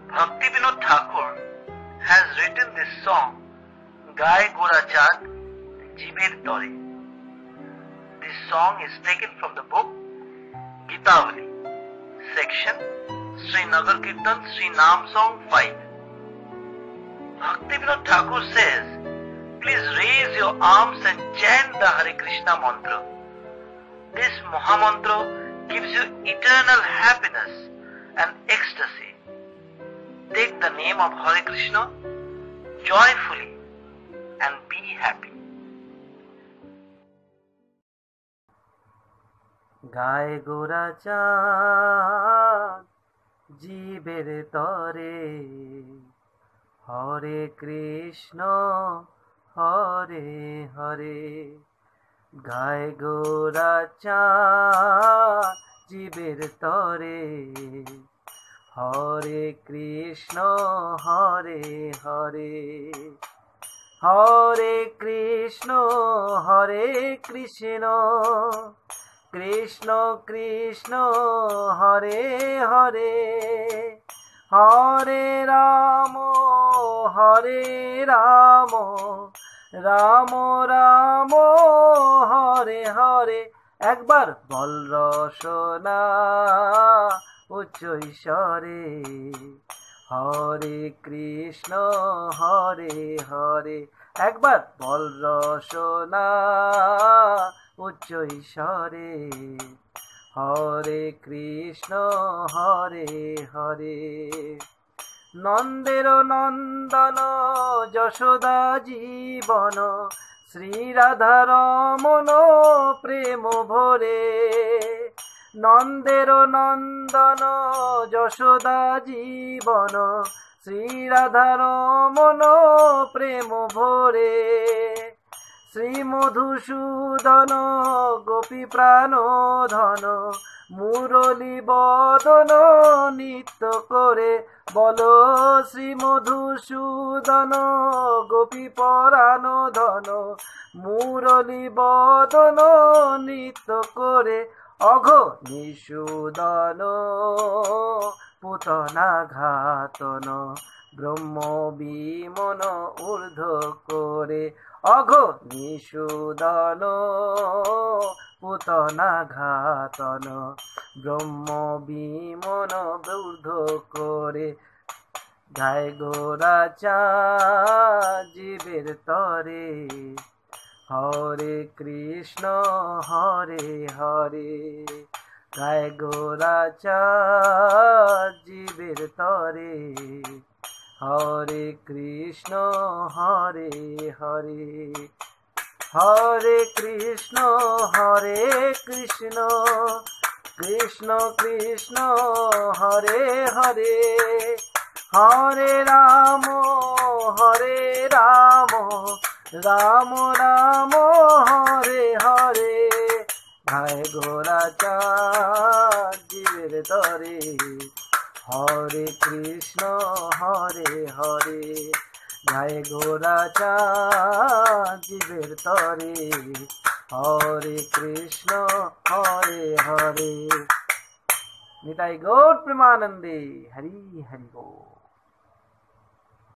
Bhakti Vinod Thakur has written this song, Gaye Gora Chand Jeeber Tore. This song is taken from the book Gitavali, section Sri Nagar Kirtan Sri Nam Song 5. Bhakti Vinod Thakur says, please raise your arms and chant the Hare Krishna mantra. This Mahamantra gives you eternal happiness and ecstasy. Take the name of Hare Krishna joyfully and be happy. গায়ে গোরা চাঁদ জীবের তরে, হরে কৃষ্ণ হরে হরে। গায়ে গোরা চাঁদ জীবের তরে, হরে কৃষ্ণ হরে হরে। হরে কৃষ্ণ কৃষ্ণ কৃষ্ণ হরে হরে। হরে রাম রাম রাম হরে হরে। একবার বল রসনা উচ্চ ঈশ্বরে, হরে কৃষ্ণ হরে হরে। একবার বল রসনা উচ্চ ঈশ্বরে, হরে কৃষ্ণ হরে হরে। নন্দের নন্দন যশোদা জীবন, শ্রী রাধা রমন প্রেম ভরে। নন্দের নন্দন যশোদা জীবন, শ্রী রাধা রমন প্রেম ভরে। শ্রী মধুসূদন গোপী প্রাণ ধন, মুরলী বদন নিত্য করে। বলো শ্রী মধুসূদন গোপী পরাণ ধন, মুরলী বদন নিত্য করে। অঘ নিষূদন পুতনা ঘাতন, ব্রহ্ম বিমন ঊর্ধ্ব করে। অঘ নিষূদন পুতনা ঘাতন, ব্রহ্ম বিমন ঊর্ধ্ব করে। গায়ে গোরা চাঁদ জীবের তরে, হরে কৃষ্ণ হরে হরে। গায়ে গোরা চাঁদ জীবের তরে, হরে কৃষ্ণ হরে হরে। হরে কৃষ্ণ কৃষ্ণ কৃষ্ণ হরে হরে। হরে রাম রাম রাম হরে হরে। গায়ে গোরা চাঁদ জীবের তরে, হরে কৃষ্ণ হরে হরে। গায়ে গোরা চাঁদ জীবের তরে, হরে কৃষ্ণ হরে হরে। নিতাই গৌর প্রেমানন্দে, হরি হরি বল।